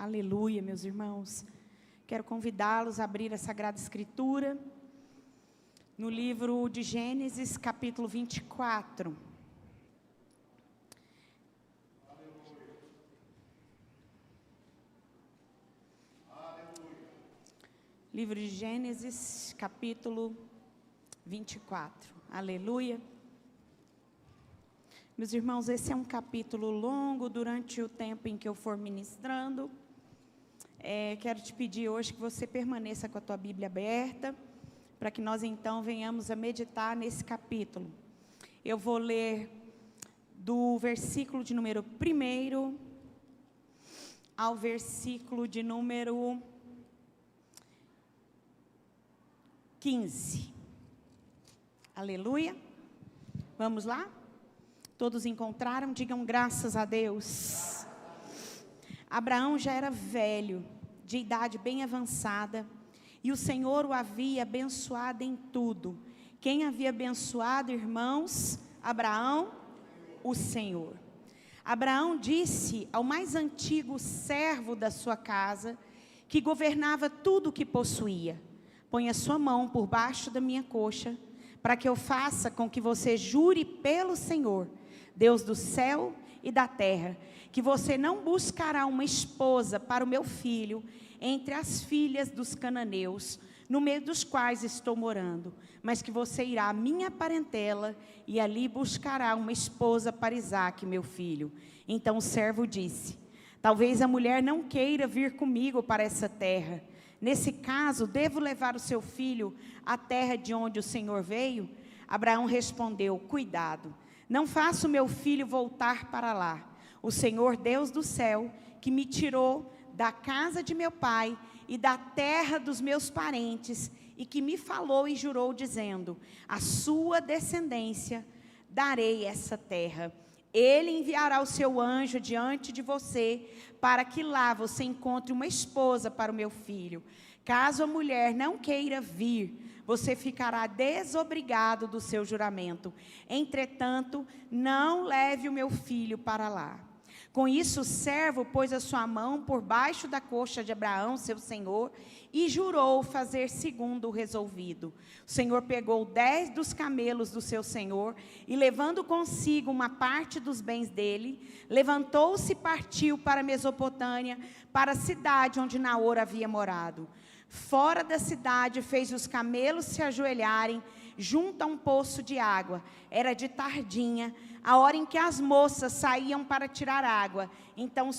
Aleluia, meus irmãos. Quero convidá-los a abrir a Sagrada Escritura no livro de Gênesis, capítulo 24. Livro de Gênesis, capítulo 24. Aleluia. Meus irmãos, esse é um capítulo longo durante o tempo em que eu for ministrando. Quero te pedir hoje que você permaneça com a tua Bíblia aberta, para que nós então venhamos a meditar nesse capítulo. Eu vou ler do versículo de número 1 ao versículo de número 15. Aleluia. Vamos lá? Todos encontraram? Digam graças a Deus. Abraão já era velho, de idade bem avançada, e o Senhor o havia abençoado em tudo. Quem havia abençoado, irmãos? Abraão, o Senhor. Abraão disse ao mais antigo servo da sua casa, que governava tudo o que possuía: põe a sua mão por baixo da minha coxa, para que eu faça com que você jure pelo Senhor, Deus do céu e da terra, que você não buscará uma esposa para o meu filho entre as filhas dos cananeus, no meio dos quais estou morando, mas que você irá à minha parentela e ali buscará uma esposa para Isaque, meu filho. Então o servo disse: talvez a mulher não queira vir comigo para essa terra. Nesse caso, devo levar o seu filho à terra de onde o Senhor veio? Abraão respondeu: cuidado, não faça o meu filho voltar para lá. O Senhor, Deus do céu, que me tirou da casa de meu pai e da terra dos meus parentes, e que me falou e jurou, dizendo: a sua descendência darei essa terra. Ele enviará o seu anjo diante de você, para que lá você encontre uma esposa para o meu filho. Caso a mulher não queira vir, você ficará desobrigado do seu juramento. Entretanto, não leve o meu filho para lá. Com isso, o servo pôs a sua mão por baixo da coxa de Abraão, seu senhor, e jurou fazer segundo o resolvido. O Senhor pegou 10 dos camelos do seu senhor, e levando consigo uma parte dos bens dele, levantou-se e partiu para a Mesopotâmia, para a cidade onde Naor havia morado. Fora da cidade, fez os camelos se ajoelharem junto a um poço de água. Era de tardinha, a hora em que as moças saíam para tirar água. Então o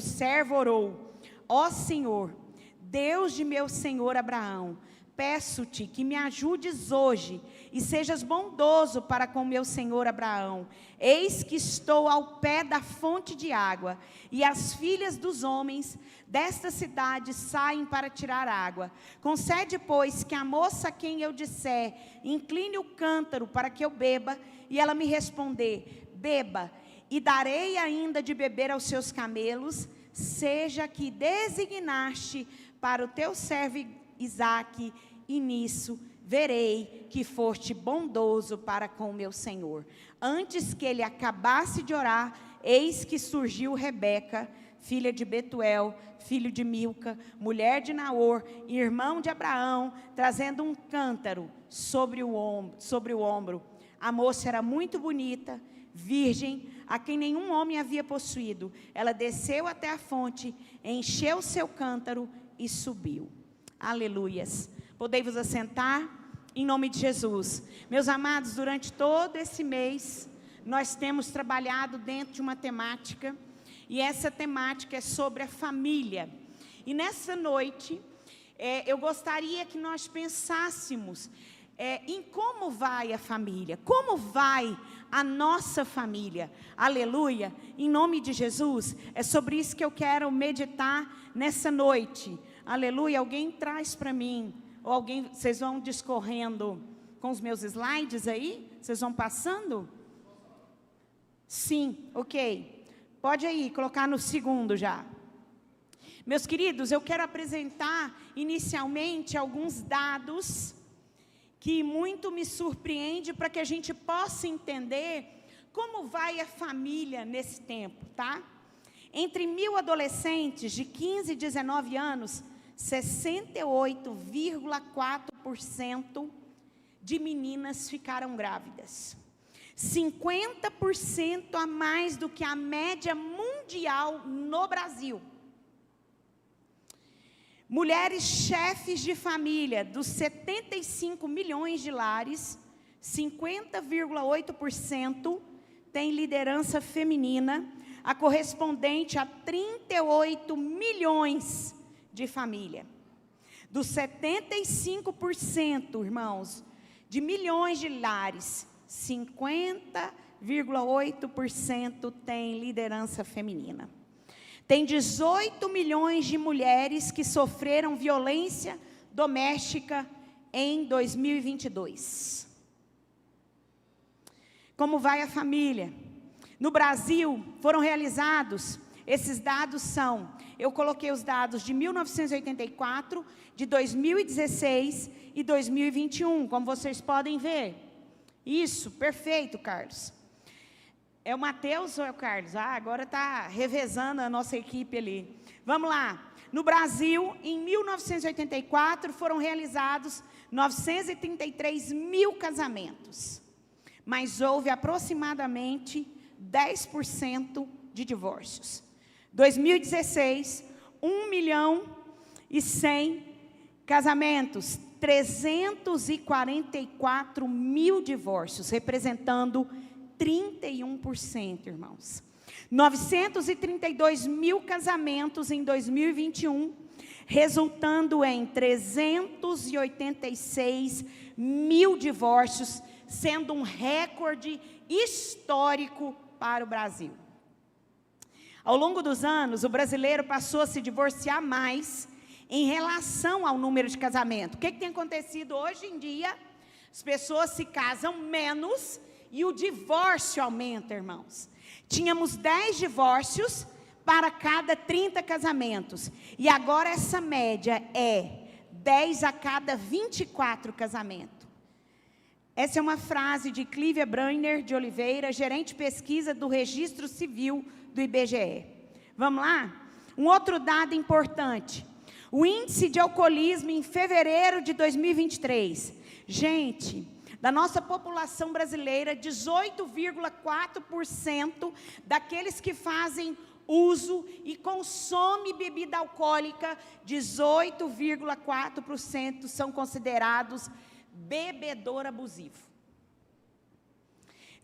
servo orou: ó Senhor, Deus de meu senhor Abraão, peço-te que me ajudes hoje e sejas bondoso para com meu senhor Abraão. Eis que estou ao pé da fonte de água, e as filhas dos homens desta cidade saem para tirar água. Concede, pois, que a moça a quem eu disser, incline o cântaro para que eu beba, e ela me responder, beba, e darei ainda de beber aos seus camelos, seja que designaste para o teu servo Isaque, e nisso verei que foste bondoso para com o meu senhor. Antes que ele acabasse de orar, eis que surgiu Rebeca, filha de Betuel, filho de Milca, mulher de Naor, irmão de Abraão, trazendo um cântaro sobre o ombro. A moça era muito bonita, virgem, a quem nenhum homem havia possuído. Ela desceu até a fonte, encheu seu cântaro e subiu. Aleluias. Podei-vos assentar? Em nome de Jesus. Meus amados, durante todo esse mês, nós temos trabalhado dentro de uma temática, e essa temática é sobre a família. E nessa noite, eu gostaria que nós pensássemos em como vai a família, como vai a nossa família. Aleluia. Em nome de Jesus, é sobre isso que eu quero meditar nessa noite. Aleluia. Alguém traz para mim, ou alguém, vocês vão discorrendo com os meus slides aí? Vocês vão passando? Sim, ok. Pode aí, colocar no segundo já. Meus queridos, eu quero apresentar inicialmente alguns dados que muito me surpreende, para que a gente possa entender como vai a família nesse tempo, tá? Entre 1.000 adolescentes de 15 e 19 anos, 68,4% de meninas ficaram grávidas. 50% a mais do que a média mundial no Brasil. Mulheres chefes de família, dos 75 milhões de lares, 50,8% têm liderança feminina, a correspondente a 38 milhões de família. Dos 75%, irmãos, de milhões de lares, 50,8% tem liderança feminina. Tem 18 milhões de mulheres que sofreram violência doméstica em 2022. Como vai a família? No Brasil, foram realizados, esses dados são, eu coloquei os dados de 1984, de 2016 e 2021, como vocês podem ver. Isso, perfeito, Carlos. É o Mateus ou é o Carlos? Agora está revezando a nossa equipe ali. Vamos lá. No Brasil, em 1984, foram realizados 933 mil casamentos. Mas houve aproximadamente 10% de divórcios. 2016, 1.100.000 casamentos, 344 mil divórcios, representando 31%, irmãos. 932 mil casamentos em 2021, resultando em 386 mil divórcios, sendo um recorde histórico para o Brasil. Ao longo dos anos, o brasileiro passou a se divorciar mais em relação ao número de casamento. O que tem acontecido hoje em dia? As pessoas se casam menos e o divórcio aumenta, irmãos. Tínhamos 10 divórcios para cada 30 casamentos. E agora essa média é 10 a cada 24 casamentos. Essa é uma frase de Clívia Brainer de Oliveira, gerente de pesquisa do Registro Civil do IBGE. Vamos lá? Um outro dado importante. O índice de alcoolismo em fevereiro de 2023. Gente, da nossa população brasileira, 18,4% daqueles que fazem uso e consomem bebida alcoólica, 18,4% são considerados bebedor abusivo.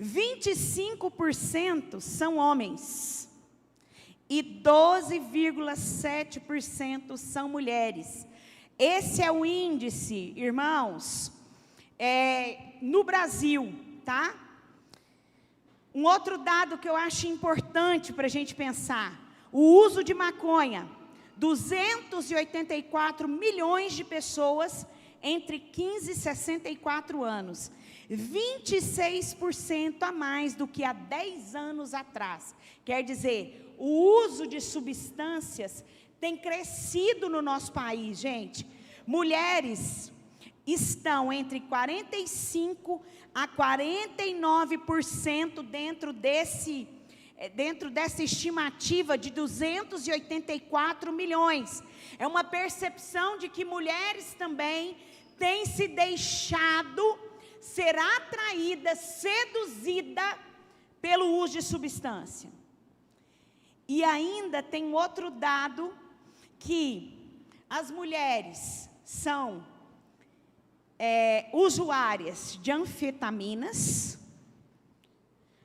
25% são homens e 12,7% são mulheres. Esse é o índice, irmãos, no Brasil, tá? Um outro dado que eu acho importante para a gente pensar, o uso de maconha, 284 milhões de pessoas entre 15 e 64 anos, 26% a mais do que há 10 anos atrás. Quer dizer, o uso de substâncias tem crescido no nosso país, gente. Mulheres estão entre 45% a 49% dentro dessa estimativa de 284 milhões. É uma percepção de que mulheres também têm se deixado ser atraída, seduzida pelo uso de substância. E ainda tem outro dado, que as mulheres são usuárias de anfetaminas.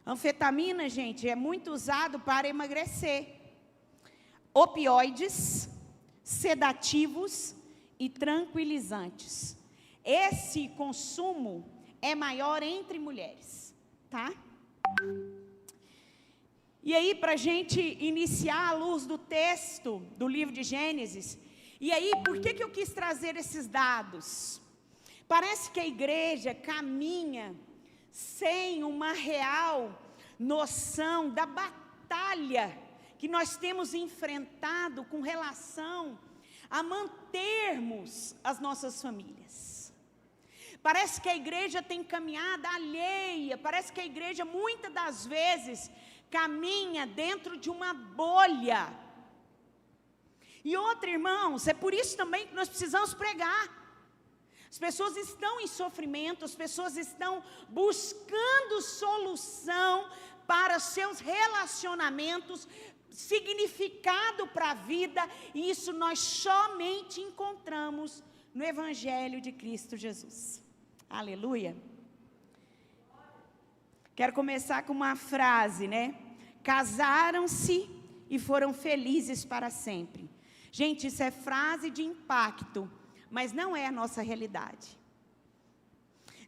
Anfetamina, gente, é muito usado para emagrecer. Opioides, sedativos e tranquilizantes. Esse consumo é maior entre mulheres, tá? E aí, para a gente iniciar à luz do texto do livro de Gênesis, e aí, por que eu quis trazer esses dados? Parece que a igreja caminha sem uma real noção da batalha que nós temos enfrentado com relação a mantermos as nossas famílias. Parece que a igreja tem caminhada alheia, parece que a igreja muitas das vezes caminha dentro de uma bolha. E outra, irmãos, é por isso também que nós precisamos pregar. As pessoas estão em sofrimento, as pessoas estão buscando solução para seus relacionamentos, significado para a vida, e isso nós somente encontramos no Evangelho de Cristo Jesus. Aleluia. Quero começar com uma frase, né? Casaram-se e foram felizes para sempre. Gente, isso é frase de impacto, mas não é a nossa realidade.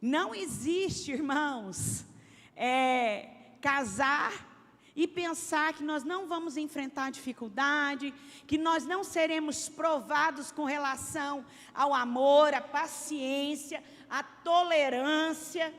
Não existe, irmãos, casar e pensar que nós não vamos enfrentar dificuldade, que nós não seremos provados com relação ao amor, à paciência, à tolerância.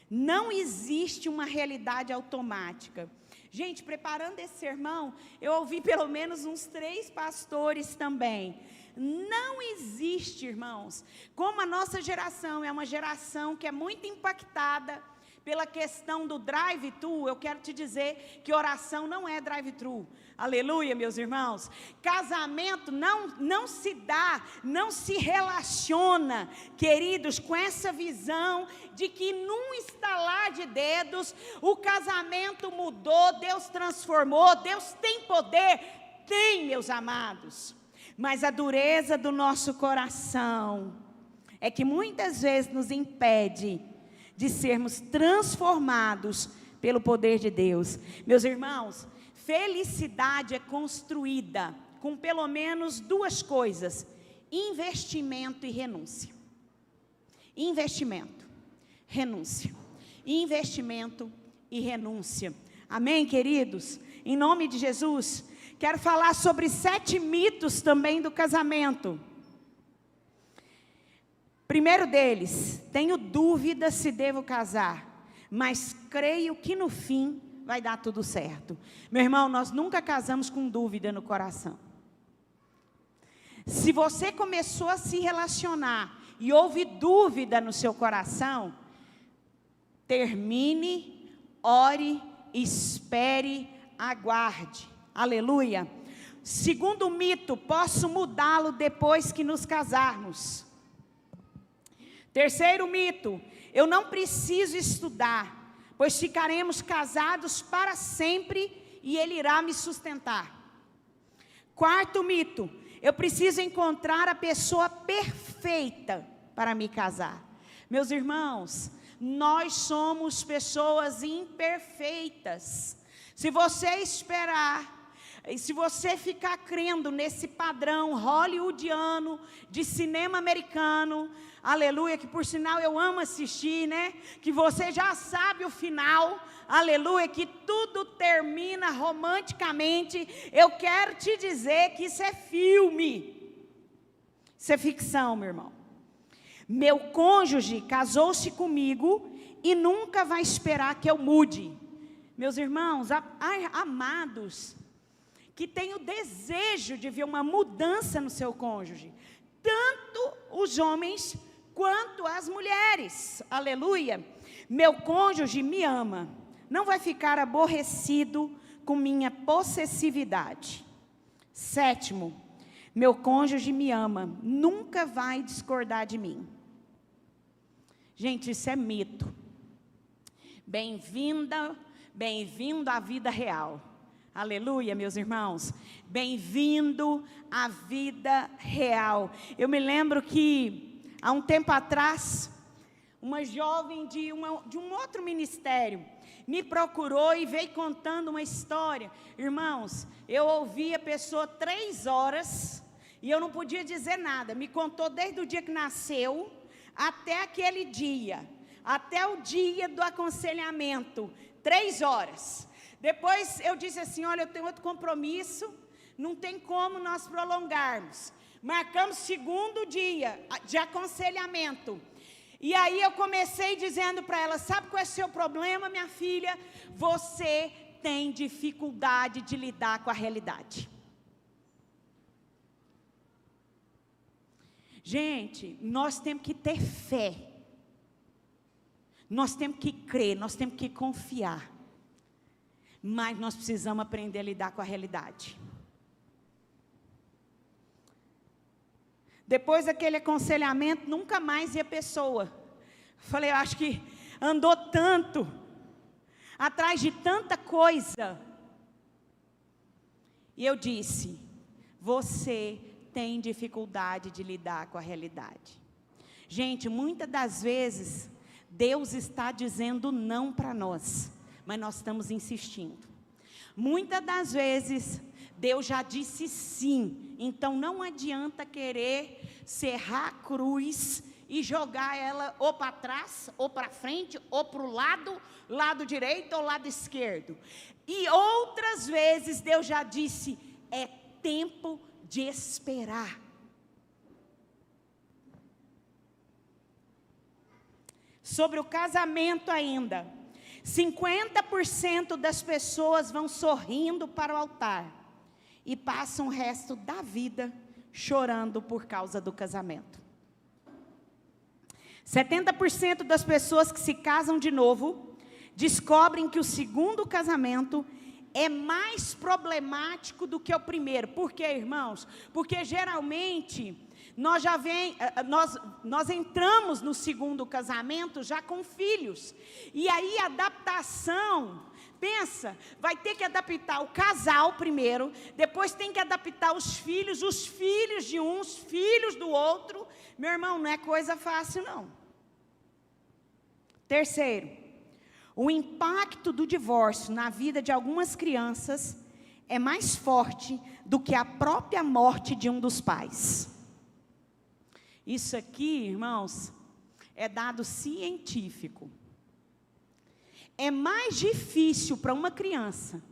Não existe uma realidade automática. Gente, preparando esse sermão, eu ouvi pelo menos uns 3 pastores também. Não existe, irmãos, como a nossa geração é uma geração que é muito impactada pela questão do drive-thru, eu quero te dizer que oração não é drive-thru. Aleluia, meus irmãos. Casamento não se dá, não se relaciona, queridos, com essa visão de que num estalar de dedos, o casamento mudou, Deus transformou, Deus tem poder. Tem, meus amados. Mas a dureza do nosso coração é que muitas vezes nos impede de sermos transformados pelo poder de Deus. Meus irmãos, felicidade é construída com pelo menos 2 coisas: investimento e renúncia. Investimento, renúncia. Investimento e renúncia. Amém, queridos? Em nome de Jesus, quero falar sobre 7 mitos também do casamento. Primeiro deles, tenho dúvida se devo casar, mas creio que no fim vai dar tudo certo. Meu irmão, nós nunca casamos com dúvida no coração. Se você começou a se relacionar e houve dúvida no seu coração, termine, ore, espere, aguarde. Aleluia. Segundo mito, posso mudá-lo depois que nos casarmos. Terceiro mito, eu não preciso estudar, pois ficaremos casados para sempre e ele irá me sustentar. Quarto mito, eu preciso encontrar a pessoa perfeita para me casar. Meus irmãos, nós somos pessoas imperfeitas. Se você esperar, e se você ficar crendo nesse padrão hollywoodiano de cinema americano, aleluia, que por sinal eu amo assistir, né? Que você já sabe o final, aleluia, que tudo termina romanticamente. Eu quero te dizer que isso é filme, isso é ficção, meu irmão. Meu cônjuge casou-se comigo e nunca vai esperar que eu mude. Meus irmãos, amados, que tem o desejo de ver uma mudança no seu cônjuge, tanto os homens quanto as mulheres, aleluia. Meu cônjuge me ama, não vai ficar aborrecido com minha possessividade. Sétimo, meu cônjuge me ama, nunca vai discordar de mim. Gente, isso é mito. Bem-vindo à vida real. Aleluia, meus irmãos. Bem-vindo à vida real. Eu me lembro que, há um tempo atrás, uma jovem de um outro ministério me procurou e veio contando uma história. Irmãos, eu ouvi a pessoa 3 horas e eu não podia dizer nada. Me contou desde o dia que nasceu até aquele dia, até o dia do aconselhamento. 3 horas. Depois eu disse assim, olha, eu tenho outro compromisso, não tem como nós prolongarmos. Marcamos 2º dia de aconselhamento. E aí eu comecei dizendo para ela, sabe qual é o seu problema, minha filha? Você tem dificuldade de lidar com a realidade. Gente, nós temos que ter fé. Nós temos que crer, nós temos que confiar. Mas nós precisamos aprender a lidar com a realidade. Depois daquele aconselhamento, nunca mais ia pessoa. Falei, eu acho que andou tanto, atrás de tanta coisa. E eu disse, você tem dificuldade de lidar com a realidade. Gente, muitas das vezes, Deus está dizendo não para nós, mas nós estamos insistindo. Muitas das vezes, Deus já disse sim, então não adianta querer serrar a cruz e jogar ela ou para trás, ou para frente, ou para o lado direito ou lado esquerdo. E outras vezes Deus já disse, é tempo de esperar. Sobre o casamento ainda, 50% das pessoas vão sorrindo para o altar e passam o resto da vida chorando por causa do casamento. 70% das pessoas que se casam de novo descobrem que o segundo casamento é mais problemático do que o primeiro. Por quê, irmãos? Porque geralmente nós entramos no segundo casamento já com filhos. E aí a adaptação, pensa, vai ter que adaptar o casal primeiro, depois tem que adaptar os filhos de um, os filhos do outro. Meu irmão, não é coisa fácil não. Terceiro, o impacto do divórcio na vida de algumas crianças é mais forte do que a própria morte de um dos pais. Isso aqui, irmãos, é dado científico. É mais difícil para uma criança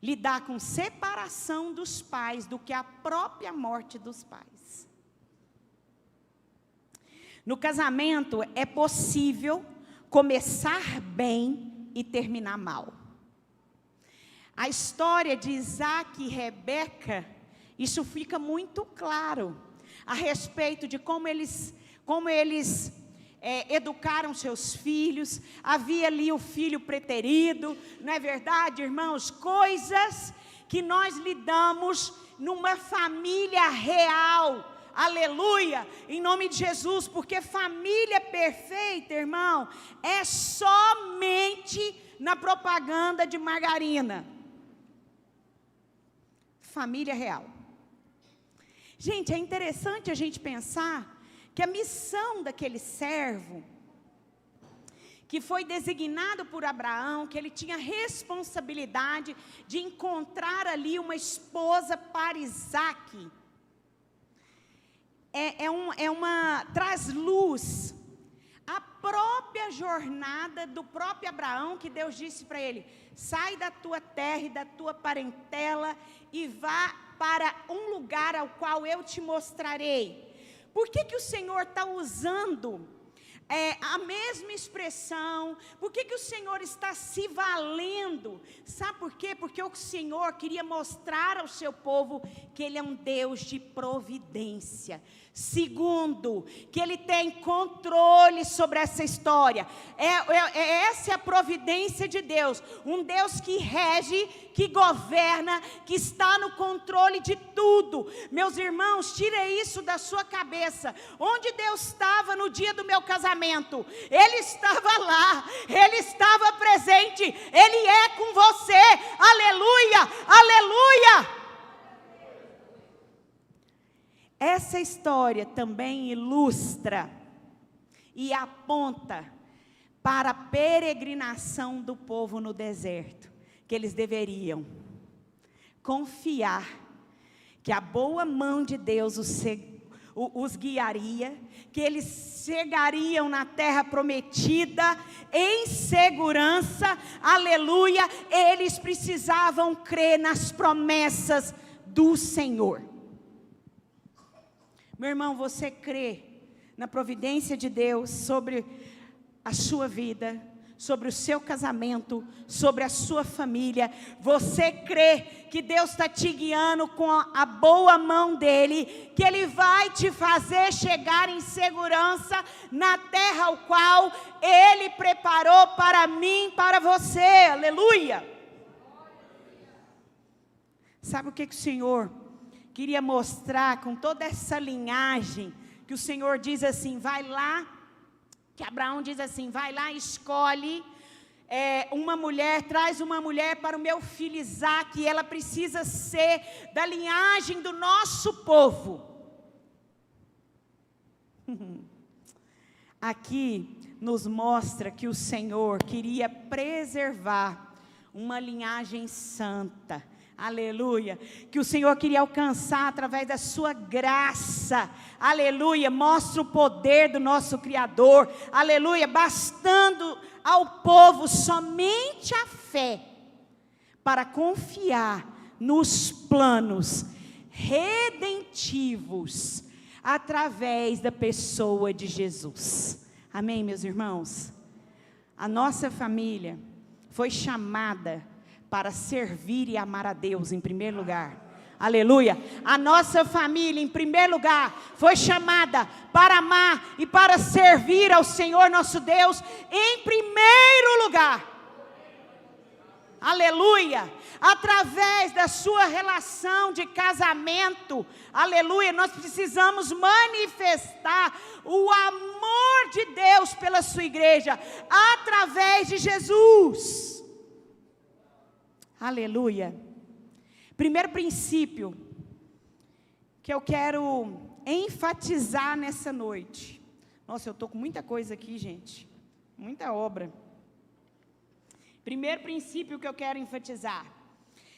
lidar com separação dos pais do que a própria morte dos pais. No casamento é possível começar bem e terminar mal. A história de Isaac e Rebeca, isso fica muito claro a respeito de como eles educaram seus filhos. Havia ali o filho preterido, não é verdade, irmãos? Coisas que nós lidamos numa família real. Aleluia, em nome de Jesus, porque família perfeita, irmão, é somente na propaganda de margarina. Família real. Gente, é interessante a gente pensar que a missão daquele servo, que foi designado por Abraão, que ele tinha responsabilidade de encontrar ali uma esposa para Isaque, traz luz à própria jornada do próprio Abraão, que Deus disse para ele, sai da tua terra e da tua parentela e vá para um lugar ao qual eu te mostrarei. Por que o Senhor está usando a mesma expressão? Por que o Senhor está se valendo? Sabe por quê? Porque o Senhor queria mostrar ao seu povo que Ele é um Deus de providência. Segundo, que Ele tem controle sobre essa história. Essa é a providência de Deus. Um Deus que rege, que governa, que está no controle de tudo. Meus irmãos, tira isso da sua cabeça. Onde Deus estava no dia do meu casamento? Ele estava lá, Ele estava presente, Ele é com você. Aleluia, aleluia. Essa história também ilustra e aponta para a peregrinação do povo no deserto, que eles deveriam confiar que a boa mão de Deus os guiaria, que eles chegariam na terra prometida em segurança, aleluia. Eles precisavam crer nas promessas do Senhor. Meu irmão, você crê na providência de Deus sobre a sua vida, sobre o seu casamento, sobre a sua família? Você crê que Deus está te guiando com a boa mão dEle, que Ele vai te fazer chegar em segurança na terra ao qual Ele preparou para mim, para você? Aleluia! Sabe o que o Senhor queria mostrar com toda essa linhagem? Que o Senhor diz assim, vai lá, que Abraão diz assim, vai lá e escolhe uma mulher, traz uma mulher para o meu filho Isaque, e ela precisa ser da linhagem do nosso povo. Aqui nos mostra que o Senhor queria preservar uma linhagem santa, aleluia, que o Senhor queria alcançar através da sua graça, aleluia, mostra o poder do nosso Criador, aleluia, bastando ao povo somente a fé, para confiar nos planos redentivos, através da pessoa de Jesus. Amém, meus irmãos? A nossa família foi chamada para servir e amar a Deus em primeiro lugar. Aleluia. A nossa família, em primeiro lugar, foi chamada para amar e para servir ao Senhor nosso Deus em primeiro lugar. Aleluia. Através da sua relação de casamento, aleluia, nós precisamos manifestar o amor de Deus pela sua igreja, através de Jesus. Aleluia. Primeiro princípio que eu quero enfatizar nessa noite. Nossa, eu estou com muita coisa aqui, gente. Muita obra. Primeiro princípio que eu quero enfatizar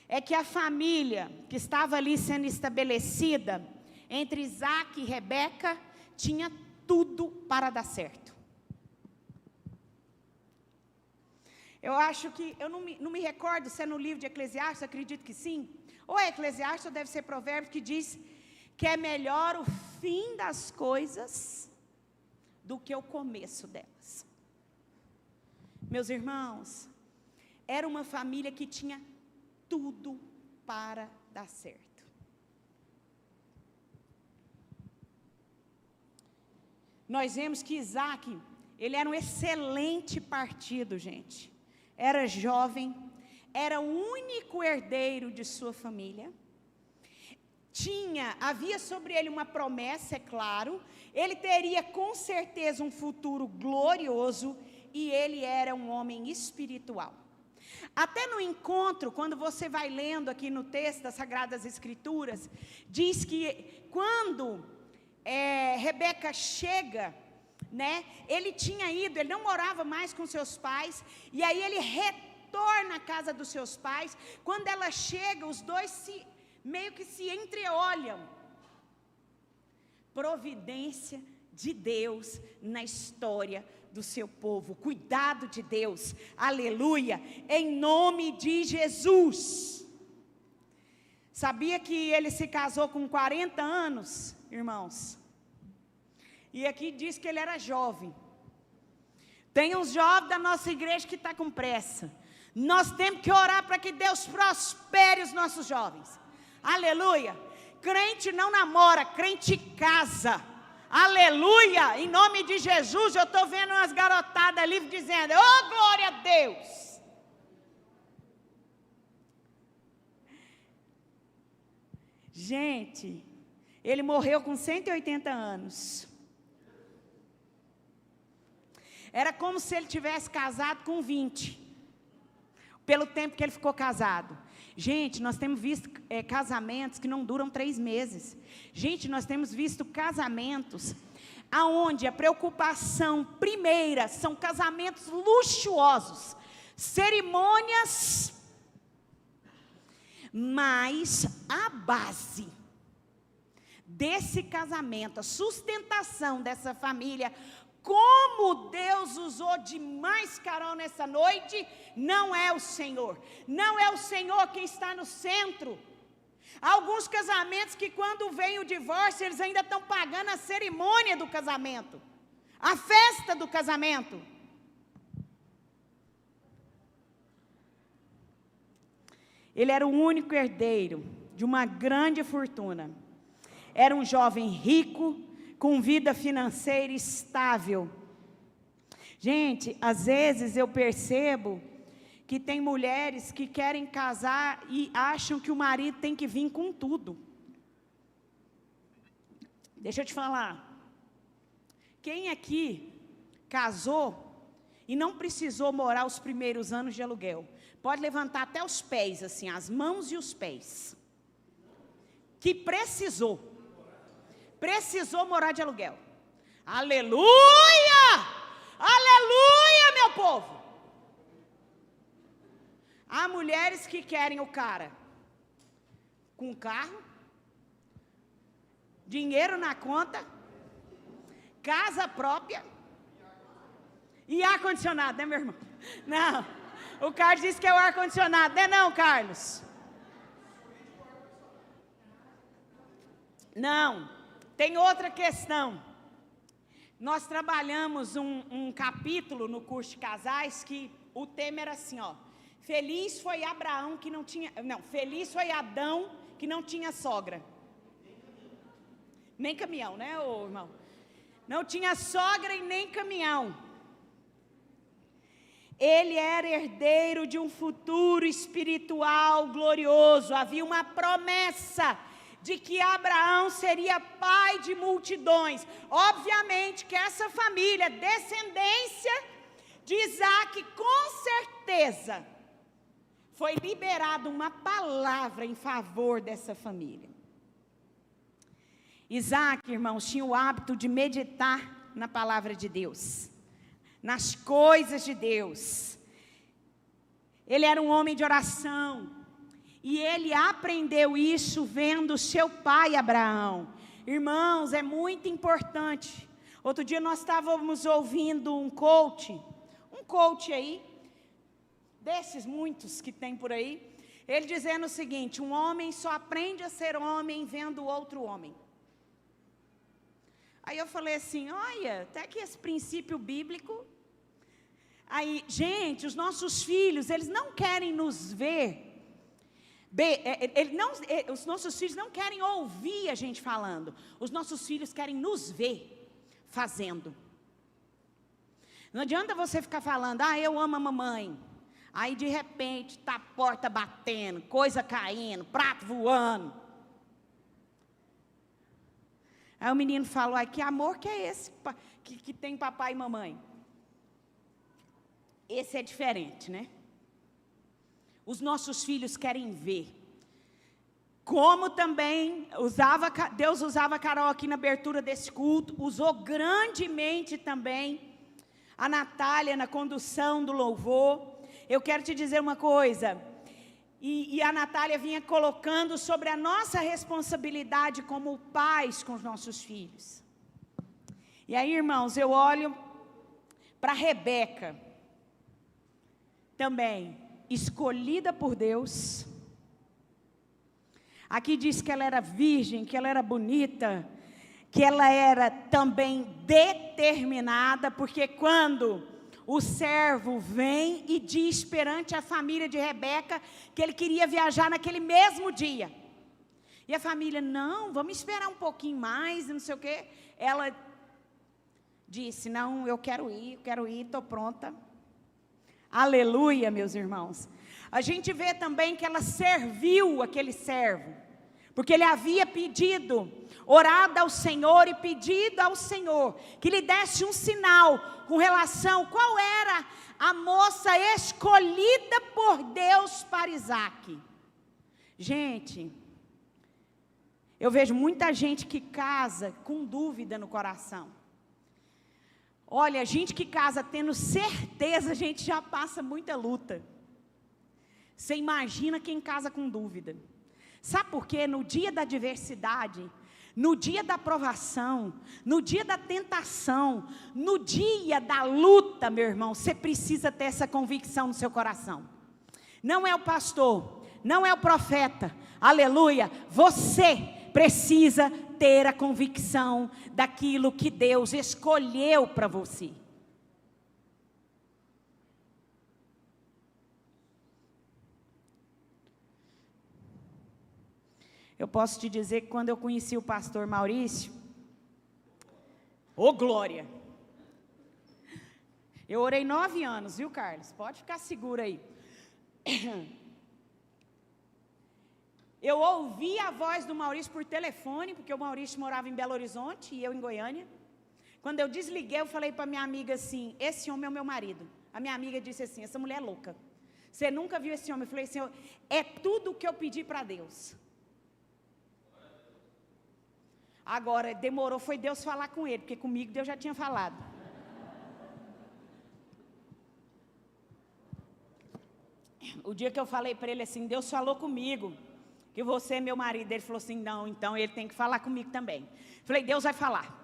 é que a família que estava ali sendo estabelecida entre Isaque e Rebeca tinha tudo para dar certo. Eu acho que, eu não me recordo se é no livro de Eclesiastes, acredito que sim, ou é Eclesiastes ou deve ser Provérbios, que diz que é melhor o fim das coisas do que o começo delas. Meus irmãos, era uma família que tinha tudo para dar certo. Nós vemos que Isaque, ele era um excelente partido, gente. Era jovem, era o único herdeiro de sua família. Havia sobre ele uma promessa, é claro. Ele teria com certeza um futuro glorioso e ele era um homem espiritual. Até no encontro, quando você vai lendo aqui no texto das Sagradas Escrituras, diz que quando Rebeca chega, né, ele não morava mais com seus pais, e aí ele retorna à casa dos seus pais. Quando ela chega, os dois meio que se entreolham. Providência de Deus na história do seu povo, cuidado de Deus, aleluia, em nome de Jesus. Sabia que ele se casou com 40 anos, irmãos? E aqui diz que ele era jovem. Tem uns jovens da nossa igreja que estão com pressa. Nós temos que orar para que Deus prospere os nossos jovens, aleluia. Crente não namora, crente casa. Aleluia, em nome de Jesus. Eu estou vendo umas garotadas ali dizendo, oh glória a Deus. Gente, ele morreu com 180 anos. Era como se ele tivesse casado com 20, pelo tempo que ele ficou casado. Gente, nós temos visto casamentos que não duram 3 meses. Gente, nós temos visto casamentos aonde a preocupação primeira são casamentos luxuosos, cerimônias, mas a base desse casamento, a sustentação dessa família, como Deus usou de mais carão nessa noite, não é o Senhor. Não é o Senhor quem está no centro. Há alguns casamentos que quando vem o divórcio, eles ainda estão pagando a cerimônia do casamento, a festa do casamento. Ele era o único herdeiro de uma grande fortuna. Era um jovem rico, com vida financeira estável. Gente, às vezes eu percebo que tem mulheres que querem casar e acham que o marido tem que vir com tudo. Deixa eu te falar. Quem aqui casou e não precisou morar os primeiros anos de aluguel? Pode levantar até os pés, assim, as mãos e os pés. Que precisou morar de aluguel. Aleluia! Aleluia, meu povo! Há mulheres que querem o cara com carro, dinheiro na conta, casa própria e ar-condicionado, né, meu irmão? Não, o Carlos disse que é o ar-condicionado, não é não, Carlos? Não, tem outra questão. Nós trabalhamos um capítulo no curso de casais que o tema era assim, ó. Feliz foi Abraão que não tinha... Não, feliz foi Adão que não tinha sogra. Nem caminhão, né, ô irmão? Não tinha sogra e nem caminhão. Ele era herdeiro de um futuro espiritual glorioso. Havia uma promessa de que Abraão seria pai de multidões. Obviamente que essa família, descendência de Isaac, com certeza, foi liberada uma palavra em favor dessa família. Isaac, irmãos, tinha o hábito de meditar na palavra de Deus, nas coisas de Deus. Ele era um homem de oração. E ele aprendeu isso vendo seu pai Abraão. Irmãos, é muito importante. Outro dia nós estávamos ouvindo um coach aí, desses muitos que tem por aí, ele dizendo o seguinte: um homem só aprende a ser homem vendo outro homem. Aí eu falei assim, olha, até que esse princípio bíblico. Aí, gente, os nossos filhos, eles não querem nos ver. Os nossos filhos não querem ouvir a gente falando. Os nossos filhos querem nos ver fazendo. Não adianta você ficar falando, eu amo a mamãe. Aí de repente está a porta batendo, coisa caindo, prato voando. Aí o menino falou, que amor que é esse que tem papai e mamãe? Esse é diferente, né? Os nossos filhos querem ver. Como também Deus usava a Carol aqui na abertura desse culto, usou grandemente também a Natália na condução do louvor. Eu quero te dizer uma coisa, e a Natália vinha colocando sobre a nossa responsabilidade como pais com os nossos filhos. E aí, irmãos, eu olho para Rebeca, também escolhida por Deus. Aqui diz que ela era virgem, que ela era bonita, que ela era também determinada, porque quando o servo vem e diz perante a família de Rebeca que ele queria viajar naquele mesmo dia, e a família, não, vamos esperar um pouquinho mais, não sei o quê. Ela disse, não, eu quero ir, estou pronta. Aleluia, meus irmãos. A gente vê também que ela serviu aquele servo, porque ele havia pedido, orado ao Senhor e pedido ao Senhor que lhe desse um sinal com relação qual era a moça escolhida por Deus para Isaac. Gente, eu vejo muita gente que casa com dúvida no coração. Olha, gente que casa tendo certeza, a gente já passa muita luta. Você imagina quem casa com dúvida. Sabe por quê? No dia da adversidade, no dia da provação, no dia da tentação, no dia da luta, meu irmão, você precisa ter essa convicção no seu coração. Não é o pastor, não é o profeta, aleluia, você precisa ter a convicção daquilo que Deus escolheu para você. Eu posso te dizer que quando eu conheci o pastor Maurício, ô glória! Eu orei 9 anos, viu, Carlos? Pode ficar seguro aí. Eu ouvi a voz do Maurício por telefone, porque o Maurício morava em Belo Horizonte e eu em Goiânia. Quando eu desliguei, eu falei para minha amiga assim, esse homem é o meu marido. A minha amiga disse assim, essa mulher é louca. Você nunca viu esse homem? Eu falei, Senhor, é tudo o que eu pedi para Deus. Agora, demorou, foi Deus falar com ele, porque comigo Deus já tinha falado. O dia que eu falei para ele assim, Deus falou comigo, que você é meu marido. Ele falou assim, não, então ele tem que falar comigo também. Falei, Deus vai falar.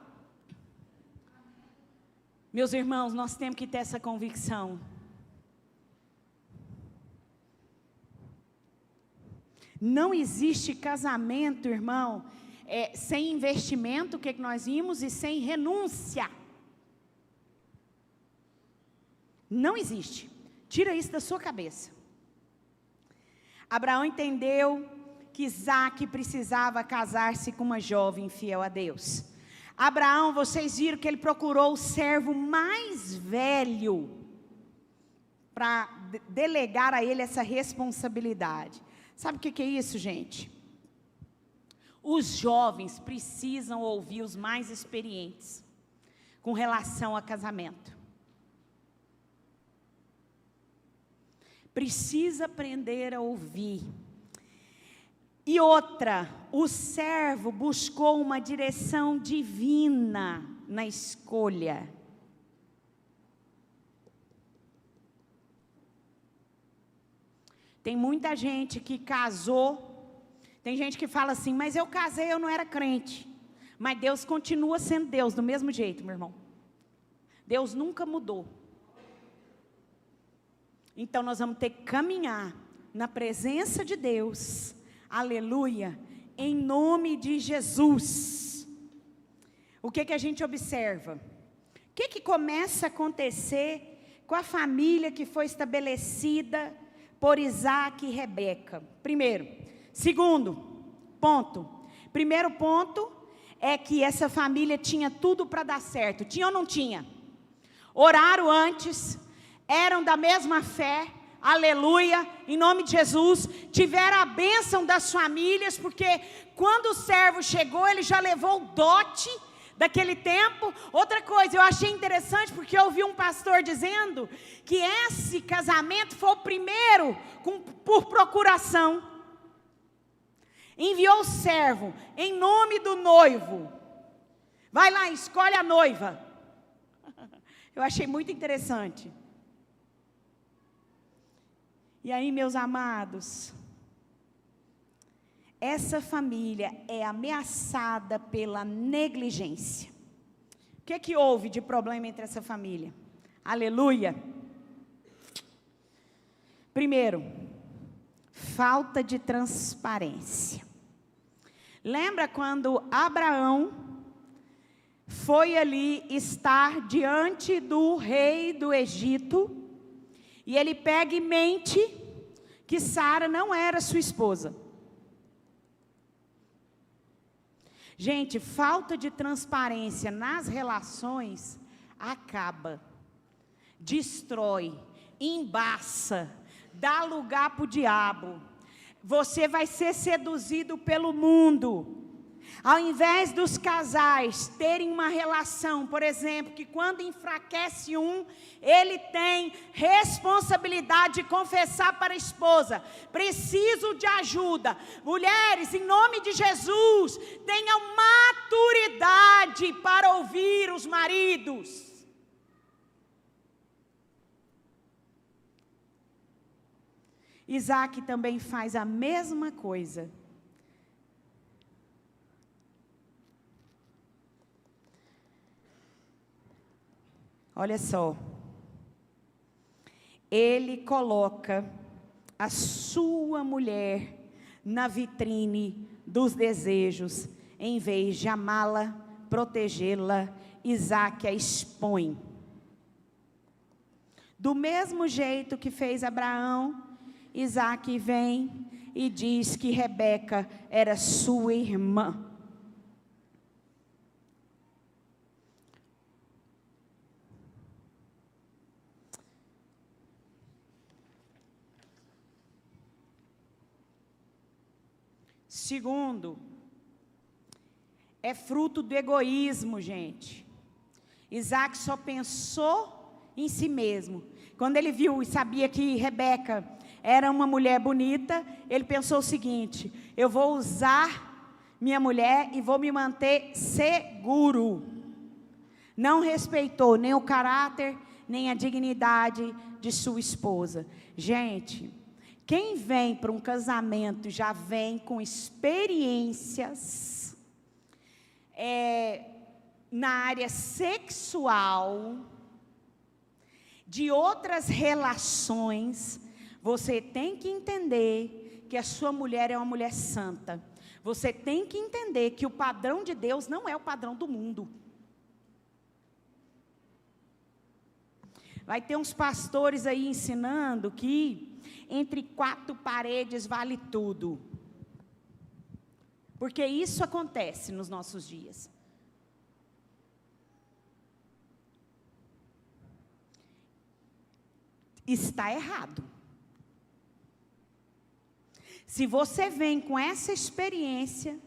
Meus irmãos, nós temos que ter essa convicção. Não existe casamento, irmão, sem investimento, o que nós vimos, e sem renúncia. Não existe. Tira isso da sua cabeça. Abraão entendeu que Isaac precisava casar-se com uma jovem fiel a Deus. Abraão, vocês viram que ele procurou o servo mais velho para delegar a ele essa responsabilidade. Sabe o que é isso, gente? Os jovens precisam ouvir os mais experientes com relação a casamento. Precisa aprender a ouvir. E outra, o servo buscou uma direção divina na escolha. Tem muita gente que casou, tem gente que fala assim, mas eu casei, eu não era crente. Mas Deus continua sendo Deus, do mesmo jeito, meu irmão. Deus nunca mudou. Então nós vamos ter que caminhar na presença de Deus, aleluia, em nome de Jesus. O que a gente observa? O que começa a acontecer com a família que foi estabelecida por Isaac e Rebeca? Primeiro ponto é que essa família tinha tudo para dar certo. Tinha ou não tinha? Oraram antes, eram da mesma fé, aleluia, em nome de Jesus, tiveram a bênção das famílias, porque quando o servo chegou, ele já levou o dote daquele tempo. Outra coisa, eu achei interessante, porque eu ouvi um pastor dizendo que esse casamento foi o primeiro por procuração. Enviou o servo em nome do noivo. Vai lá, escolhe a noiva. Eu achei muito interessante. E aí, meus amados, essa família é ameaçada pela negligência. O que houve de problema entre essa família? Aleluia. Primeiro, falta de transparência. Lembra quando Abraão foi ali estar diante do rei do Egito, e ele pega e mente que Sara não era sua esposa. Gente, falta de transparência nas relações acaba, destrói, embaça, dá lugar para o diabo. Você vai ser seduzido pelo mundo. Ao invés dos casais terem uma relação, por exemplo, que quando enfraquece um, ele tem responsabilidade de confessar para a esposa, preciso de ajuda. Mulheres, em nome de Jesus, tenham maturidade para ouvir os maridos. Isaac também faz a mesma coisa. Olha só, ele coloca a sua mulher na vitrine dos desejos, em vez de amá-la, protegê-la. Isaac a expõe. Do mesmo jeito que fez Abraão, Isaac vem e diz que Rebeca era sua irmã. Segundo, é fruto do egoísmo, gente. Isaac só pensou em si mesmo. Quando ele viu e sabia que Rebeca era uma mulher bonita, ele pensou o seguinte: eu vou usar minha mulher e vou me manter seguro. Não respeitou nem o caráter, nem a dignidade de sua esposa. Gente, quem vem para um casamento já vem com experiências na área sexual, de outras relações. Você tem que entender que a sua mulher é uma mulher santa. Você tem que entender que o padrão de Deus não é o padrão do mundo. Vai ter uns pastores aí ensinando que entre 4 paredes vale tudo. Porque isso acontece nos nossos dias. Está errado. Se você vem com essa experiência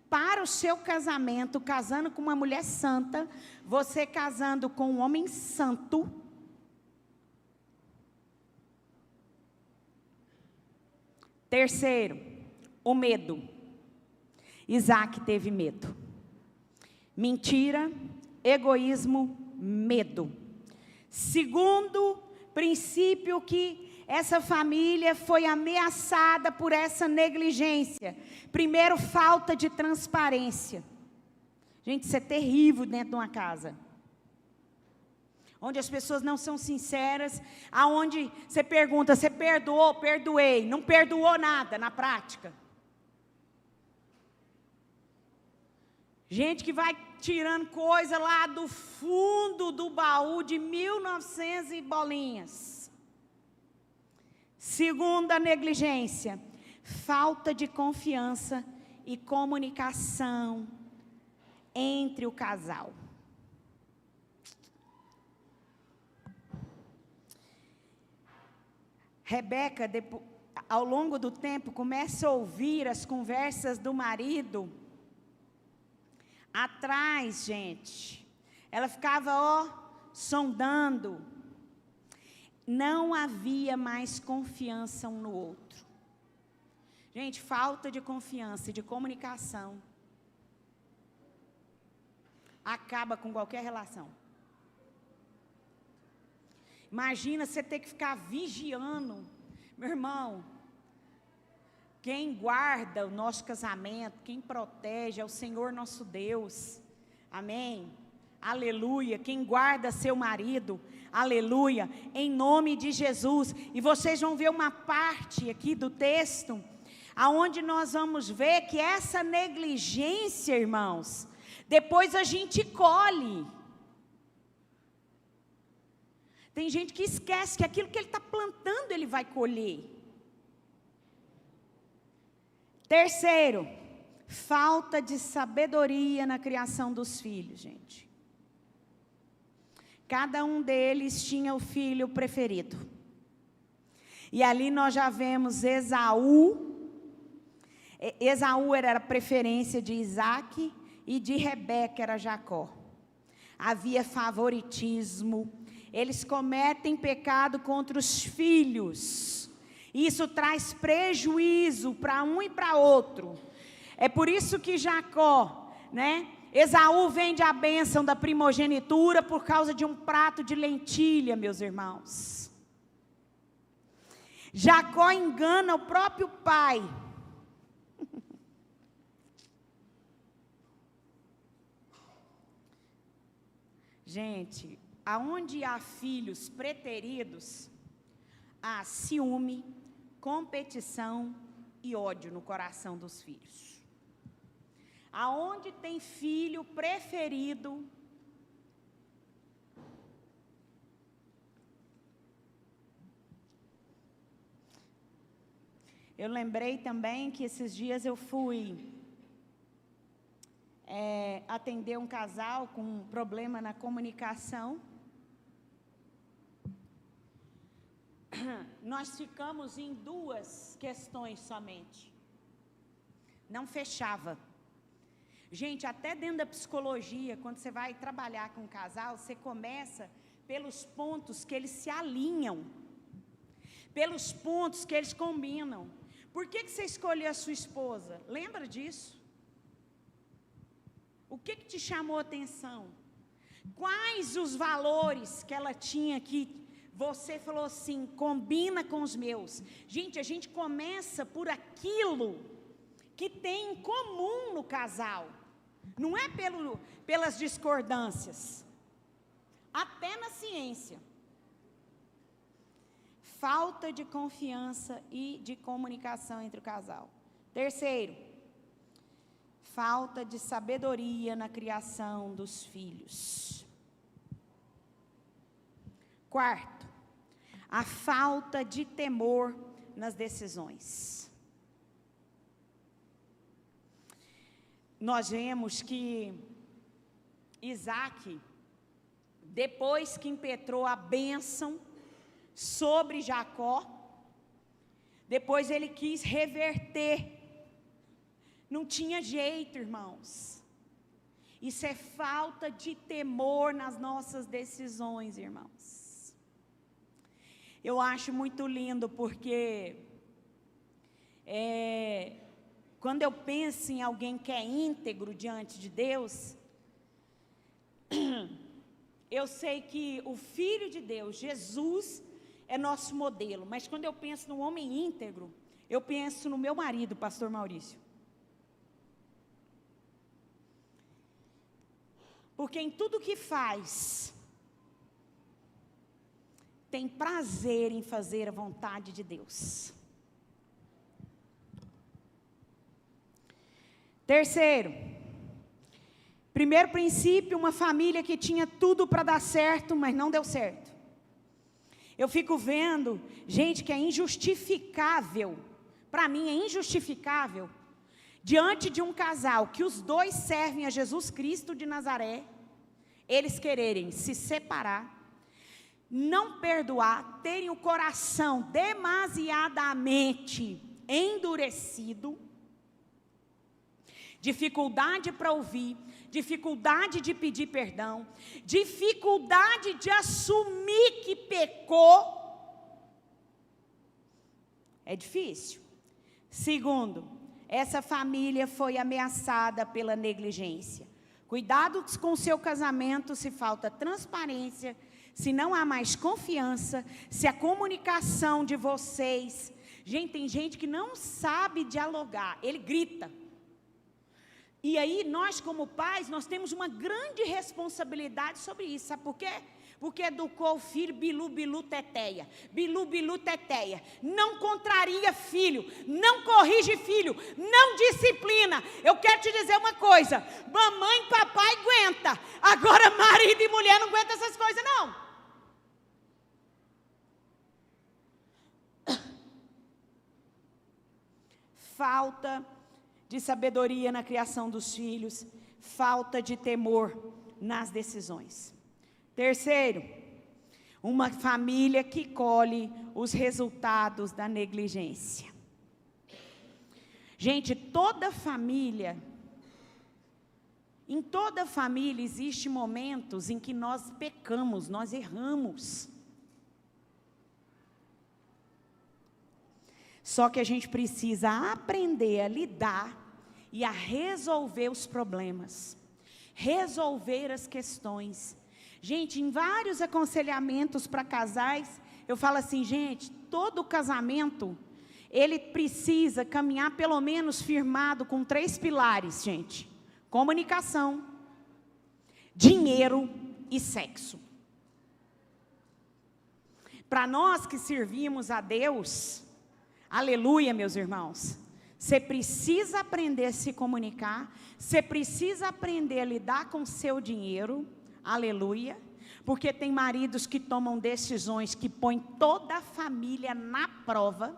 para o seu casamento, casando com uma mulher santa, você casando com um homem santo, terceiro, o medo. Isaac teve medo. Mentira, egoísmo, medo. Segundo princípio, que essa família foi ameaçada por essa negligência. Primeiro, falta de transparência. Gente, isso é terrível dentro de uma casa. Onde as pessoas não são sinceras, aonde você pergunta, você perdoou? Perdoei. Não perdoou nada na prática. Gente que vai tirando coisa lá do fundo do baú de 1900 e bolinhas. Segunda negligência, falta de confiança e comunicação entre o casal. Rebeca, ao longo do tempo, começa a ouvir as conversas do marido atrás, gente. Ela ficava, sondando. Não havia mais confiança um no outro. Gente, falta de confiança e de comunicação acaba com qualquer relação. Imagina você ter que ficar vigiando. Meu irmão, quem guarda o nosso casamento, quem protege é o Senhor nosso Deus. Amém? Aleluia. Quem guarda seu marido, aleluia, em nome de Jesus. E vocês vão ver uma parte aqui do texto, aonde nós vamos ver que essa negligência, irmãos, depois a gente colhe. Tem gente que esquece que aquilo que ele está plantando, ele vai colher. Terceiro, falta de sabedoria na criação dos filhos, gente. Cada um deles tinha o filho preferido. E ali nós já vemos Esaú. Esaú era a preferência de Isaac e de Rebeca era Jacó. Havia favoritismo. Eles cometem pecado contra os filhos. Isso traz prejuízo para um e para outro. É por isso que Jacó, Esaú vende a bênção da primogenitura por causa de um prato de lentilha, meus irmãos. Jacó engana o próprio pai. Gente, aonde há filhos preteridos, há ciúme, competição e ódio no coração dos filhos. Aonde tem filho preferido, eu lembrei também que esses dias eu fui atender um casal com um problema na comunicação. Nós ficamos em 2 questões somente. não fechava. Gente, até dentro da psicologia, quando você vai trabalhar com um casal, você começa pelos pontos que eles se alinham, pelos pontos que eles combinam. Por que você escolheu a sua esposa? Lembra disso? O que te chamou a atenção? Quais os valores que ela tinha que você falou assim, combina com os meus? Gente, a gente começa por aquilo que tem em comum no casal. Não é pelas discordâncias. Até na ciência. Falta de confiança e de comunicação entre o casal. Terceiro, falta de sabedoria na criação dos filhos. Quarto, a falta de temor nas decisões. Nós vemos que Isaac, depois que impetrou a bênção sobre Jacó, depois ele quis reverter. Não tinha jeito, irmãos. Isso é falta de temor nas nossas decisões, irmãos. Eu acho muito lindo porque quando eu penso em alguém que é íntegro diante de Deus, eu sei que o Filho de Deus, Jesus, é nosso modelo. Mas quando eu penso no homem íntegro, eu penso no meu marido, pastor Maurício. Porque em tudo que faz, tem prazer em fazer a vontade de Deus. Terceiro, primeiro princípio, uma família que tinha tudo para dar certo, mas não deu certo. Eu fico vendo gente que é injustificável, para mim é injustificável, diante de um casal que os dois servem a Jesus Cristo de Nazaré, eles quererem se separar, não perdoar, terem o coração demasiadamente endurecido, dificuldade para ouvir, dificuldade de pedir perdão, dificuldade de assumir que pecou. É difícil. Segundo, essa família foi ameaçada pela negligência. Cuidado com o seu casamento se falta transparência, se não há mais confiança, se a comunicação de vocês... Gente, tem gente que não sabe dialogar, ele grita. E aí, nós como pais, nós temos uma grande responsabilidade sobre isso. Sabe por quê? Porque educou o filho bilu, bilu, teteia. Bilu, bilu, teteia. Não contraria filho, não corrige filho, não disciplina. Eu quero te dizer uma coisa, mamãe e papai aguenta. Agora marido e mulher não aguentam essas coisas não. Falta de sabedoria na criação dos filhos, falta de temor nas decisões. Terceiro, uma família que colhe os resultados da negligência. Gente, em toda família existem momentos em que nós pecamos, nós erramos. Só que a gente precisa aprender a lidar e a resolver os problemas, resolver as questões. Gente, em vários aconselhamentos para casais, eu falo assim, gente, todo casamento, ele precisa caminhar pelo menos firmado com 3 pilares, gente. Comunicação, dinheiro e sexo. Para nós que servimos a Deus, aleluia, meus irmãos, você precisa aprender a se comunicar, você precisa aprender a lidar com o seu dinheiro, aleluia, porque tem maridos que tomam decisões que põem toda a família na prova,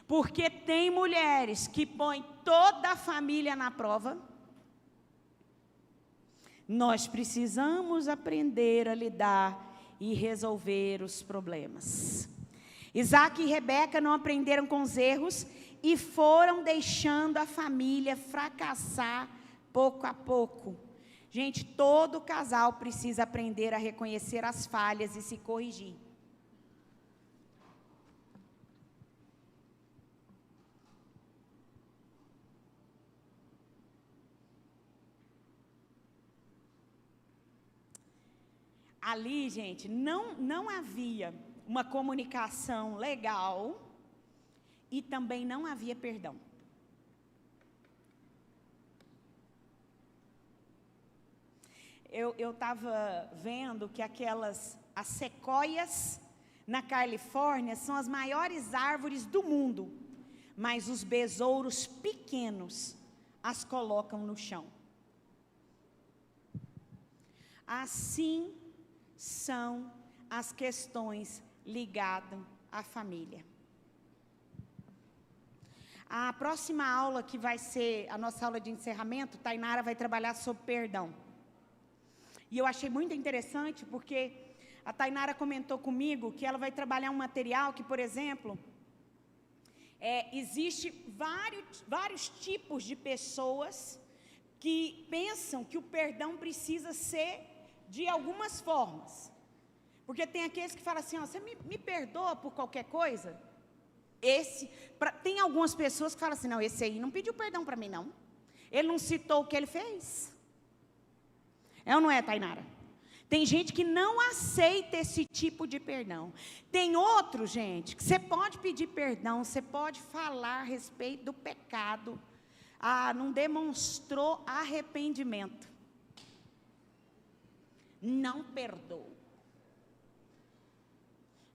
porque tem mulheres que põem toda a família na prova. Nós precisamos aprender a lidar e resolver os problemas. Isaac e Rebeca não aprenderam com os erros e foram deixando a família fracassar pouco a pouco. Gente, todo casal precisa aprender a reconhecer as falhas e se corrigir. Ali, gente, não havia uma comunicação legal e também não havia perdão. Eu estava vendo que as sequoias na Califórnia são as maiores árvores do mundo, mas os besouros pequenos as colocam no chão. Assim são as questões ligadas à família. A próxima aula, que vai ser a nossa aula de encerramento, Tainara vai trabalhar sobre perdão. E eu achei muito interessante, porque a Tainara comentou comigo que ela vai trabalhar um material que, por exemplo, existe vários tipos de pessoas que pensam que o perdão precisa ser de algumas formas. Porque tem aqueles que falam assim, ó, você me perdoa por qualquer coisa? Tem algumas pessoas que falam assim, não, esse aí não pediu perdão para mim, não. Ele não citou o que ele fez. É ou não é, Tainara? Tem gente que não aceita esse tipo de perdão. Tem outro, gente, que você pode pedir perdão, você pode falar a respeito do pecado. Não demonstrou arrependimento. Não perdoou.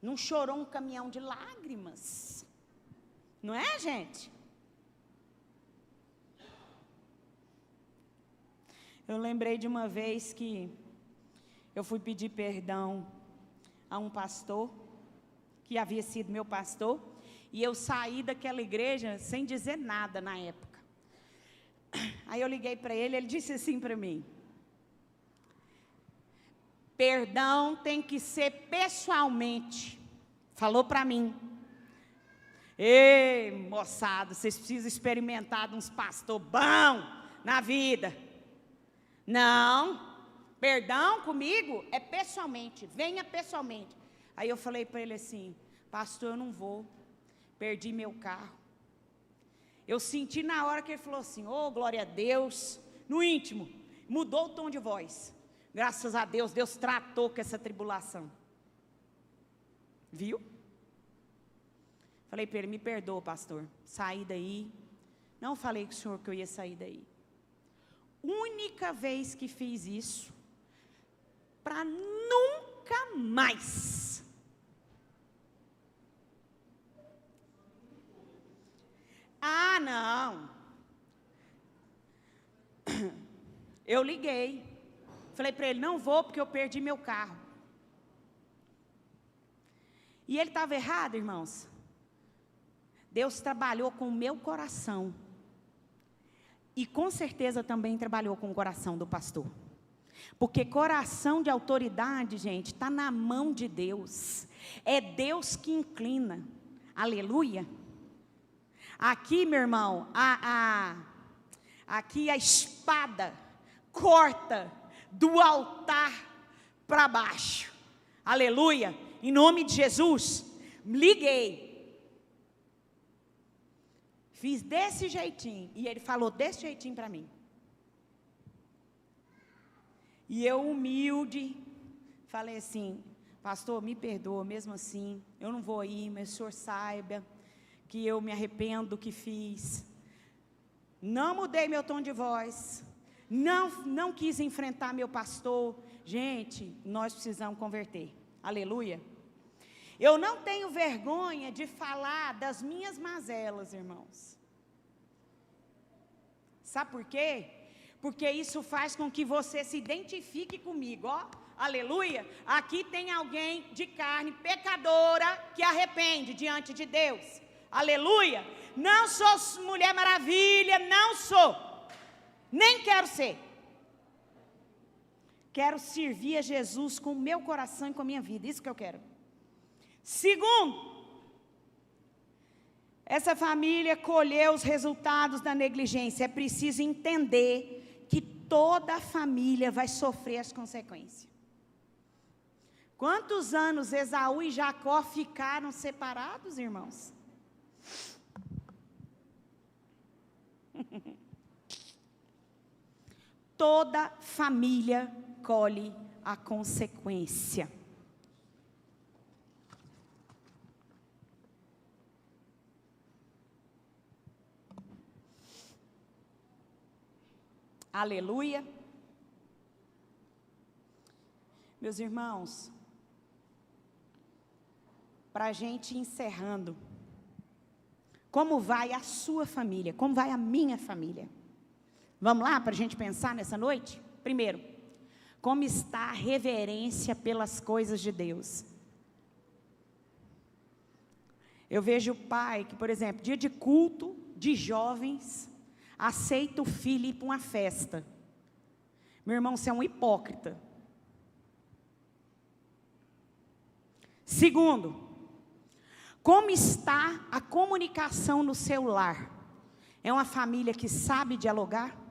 Não chorou um caminhão de lágrimas. Não é, gente? Eu lembrei de uma vez que eu fui pedir perdão a um pastor, que havia sido meu pastor, e eu saí daquela igreja sem dizer nada na época. Aí eu liguei para ele, ele disse assim para mim, perdão tem que ser pessoalmente. Falou para mim. Ei, moçada, vocês precisam experimentar de uns pastores bons na vida. Não, perdão comigo é pessoalmente, venha pessoalmente. Aí eu falei para ele assim, pastor, eu não vou, perdi meu carro. Eu senti na hora que ele falou assim, glória a Deus, no íntimo, mudou o tom de voz. Graças a Deus, Deus tratou com essa tribulação. Viu? Falei para ele, me perdoa, pastor, saí daí. Não falei com o senhor que eu ia sair daí. Única vez que fiz isso, para nunca mais. Não. Eu liguei. Falei para ele, não vou porque eu perdi meu carro. E ele estava errado, irmãos. Deus trabalhou com o meu coração. E com certeza também trabalhou com o coração do pastor. Porque coração de autoridade, gente, está na mão de Deus. É Deus que inclina. Aleluia. Aqui, meu irmão, aqui a espada corta do altar para baixo. Aleluia. Em nome de Jesus, liguei. Fiz desse jeitinho. E ele falou desse jeitinho para mim. E eu, humilde, falei assim, pastor, me perdoa, mesmo assim, eu não vou ir, mas o senhor saiba que eu me arrependo do que fiz. Não mudei meu tom de voz. Não quis enfrentar meu pastor. Gente, nós precisamos converter. Aleluia. Eu não tenho vergonha de falar das minhas mazelas, irmãos. Sabe por quê? Porque isso faz com que você se identifique comigo, ó. Aleluia. Aqui tem alguém de carne pecadora que arrepende diante de Deus. Aleluia. Não sou Mulher Maravilha, não sou. Nem quero ser. Quero servir a Jesus com o meu coração e com a minha vida. Isso que eu quero. Segundo, Essa família colheu os resultados da negligência. É preciso entender que toda a família vai sofrer as consequências. Quantos anos Esaú e Jacó ficaram separados, irmãos? Toda família colhe a consequência. Aleluia. Meus irmãos, para a gente encerrando, como vai a sua família? Como vai a minha família? Vamos lá para a gente pensar nessa noite? Primeiro, como está a reverência pelas coisas de Deus? Eu vejo o pai que, por exemplo, dia de culto de jovens, aceita o filho ir para uma festa. Meu irmão, você é um hipócrita. Segundo, como está a comunicação no seu lar? É uma família que sabe dialogar?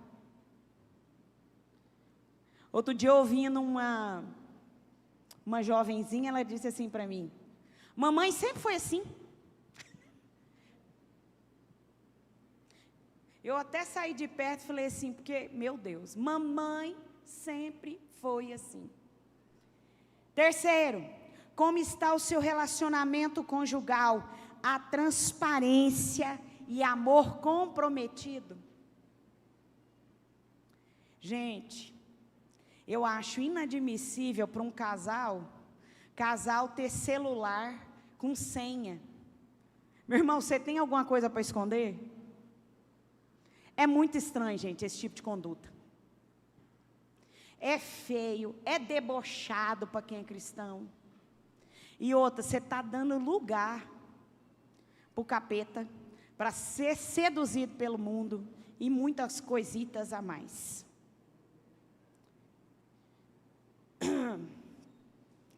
Outro dia, ouvindo uma jovenzinha, ela disse assim para mim: mamãe sempre foi assim. Eu até saí de perto e falei assim, porque, meu Deus, mamãe sempre foi assim. Terceiro, como está o seu relacionamento conjugal? A transparência e amor comprometido? Gente, eu acho inadmissível para um casal ter celular com senha. Meu irmão, você tem alguma coisa para esconder? É muito estranho, gente, esse tipo de conduta. É feio, é debochado para quem é cristão. E outra, você está dando lugar para o capeta, para ser seduzido pelo mundo e muitas coisitas a mais.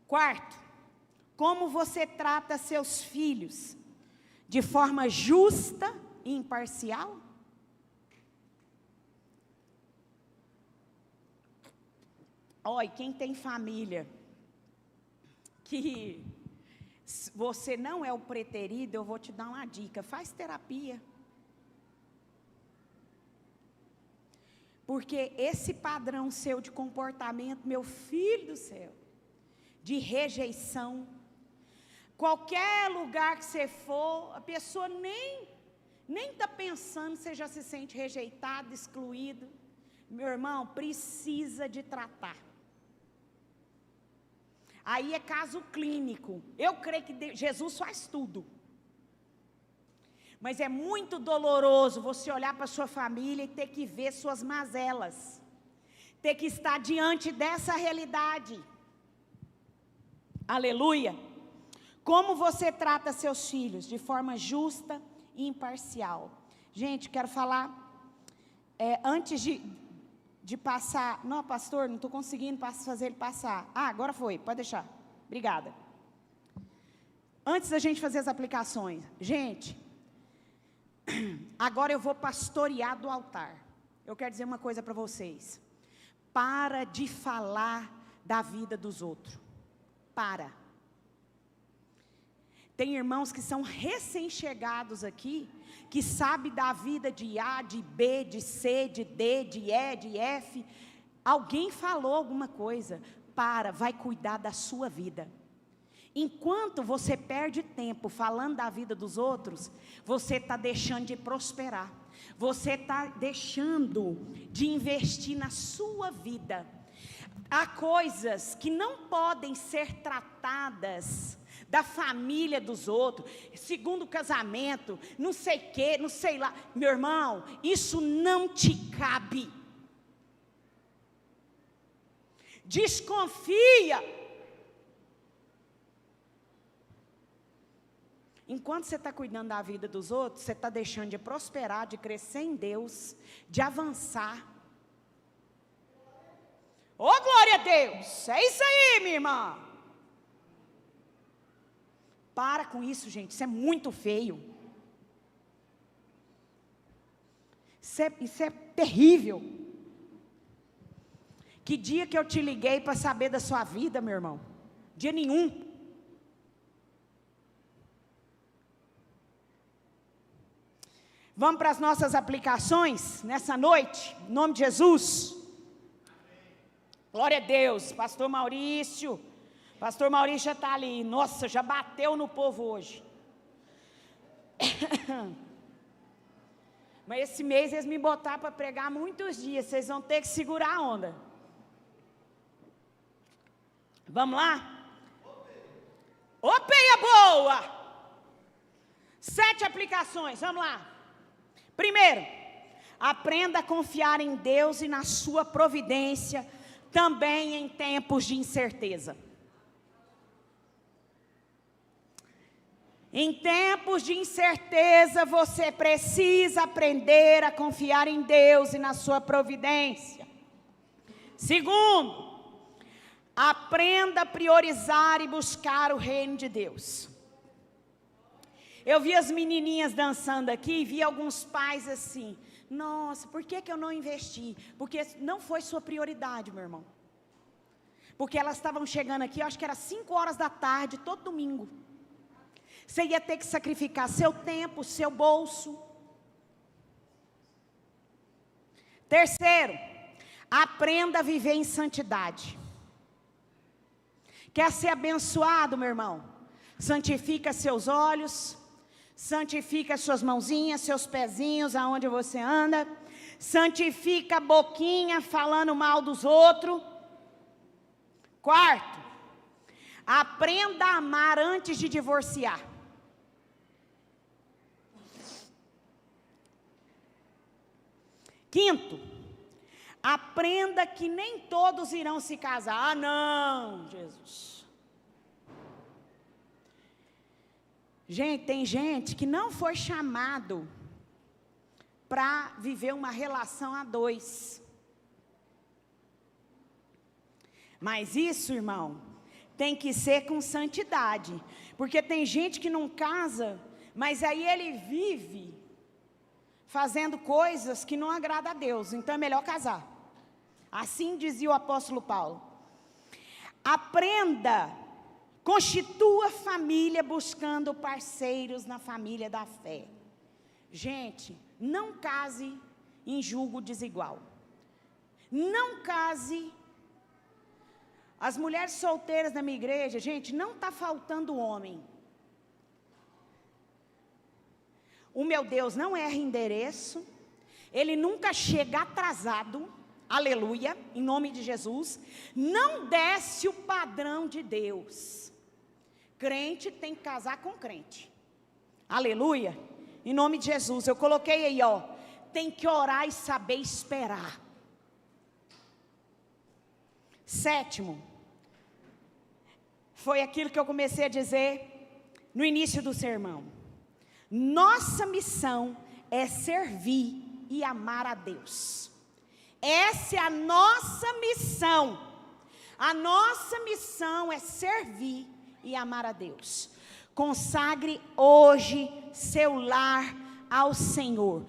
Quarto, como você trata seus filhos? De forma justa e imparcial? Olha, quem tem família que você não é o preterido, eu vou te dar uma dica: faz terapia. Porque esse padrão seu de comportamento, meu filho do céu, de rejeição, qualquer lugar que você for, a pessoa nem está pensando, você já se sente rejeitado, excluído. Meu irmão, precisa de tratar. Aí é caso clínico. Eu creio que Jesus faz tudo. Mas é muito doloroso você olhar para a sua família e ter que ver suas mazelas. Ter que estar diante dessa realidade. Aleluia. Como você trata seus filhos? De forma justa e imparcial. Gente, quero falar, antes de passar. Não, pastor, não estou conseguindo fazer ele passar. Ah, agora foi, pode deixar. Obrigada. Antes da gente fazer as aplicações. Gente, agora eu vou pastorear do altar. Eu quero dizer uma coisa para vocês. Para de falar da vida dos outros. Para. Tem irmãos que são recém-chegados aqui, que sabem da vida de A, de B, de C, de D, de E, de F. Alguém falou alguma coisa. Para, vai cuidar da sua vida. Enquanto você perde tempo falando da vida dos outros, você está deixando de prosperar. Você está deixando de investir na sua vida. Há coisas que não podem ser tratadas da família dos outros, segundo casamento, não sei o que, não sei lá. Meu irmão, isso não te cabe. Desconfia. Enquanto você está cuidando da vida dos outros, você está deixando de prosperar, de crescer em Deus, de avançar. Ô, glória a Deus! É isso aí, minha irmã! Para com isso, gente, isso é muito feio. Isso é terrível. Que dia que eu te liguei para saber da sua vida, meu irmão? Dia nenhum. Vamos para as nossas aplicações nessa noite, em nome de Jesus. Glória a Deus, pastor Maurício já está ali, nossa, já bateu no povo hoje. Mas esse mês eles me botaram para pregar muitos dias, vocês vão ter que segurar a onda. Vamos lá? Opeia boa! 7 aplicações, vamos lá. Primeiro, aprenda a confiar em Deus e na sua providência, também em tempos de incerteza. Em tempos de incerteza, você precisa aprender a confiar em Deus e na sua providência. Segundo, aprenda a priorizar e buscar o reino de Deus. Eu vi as menininhas dançando aqui e vi alguns pais assim, nossa, por que eu não investi? Porque não foi sua prioridade, meu irmão. Porque elas estavam chegando aqui, eu acho que era 5 horas da tarde, todo domingo. Você ia ter que sacrificar seu tempo, seu bolso. Terceiro, aprenda a viver em santidade. Quer ser abençoado, meu irmão? Santifica seus olhos, santifica suas mãozinhas, seus pezinhos, aonde você anda. Santifica a boquinha falando mal dos outros. Quarto, aprenda a amar antes de divorciar. Quinto, aprenda que nem todos irão se casar. Ah, não, Jesus. Gente, tem gente que não foi chamado para viver uma relação a 2. Mas isso, irmão, tem que ser com santidade. Porque tem gente que não casa, mas aí ele vive fazendo coisas que não agradam a Deus. Então é melhor casar. Assim dizia o apóstolo Paulo. Aprenda, constitua família buscando parceiros na família da fé. Gente, não case em julgo desigual. Não case. As mulheres solteiras da minha igreja, gente, não está faltando homem. O meu Deus não erra endereço. Ele nunca chega atrasado. Aleluia, em nome de Jesus. Não desce o padrão de Deus. Crente tem que casar com crente. Aleluia, em nome de Jesus. Eu coloquei aí, ó, tem que orar e saber esperar. Sétimo, foi aquilo que eu comecei a dizer no início do sermão. Nossa missão é servir e amar a Deus. Essa é a nossa missão. A nossa missão é servir e amar a Deus. Consagre hoje seu lar ao Senhor.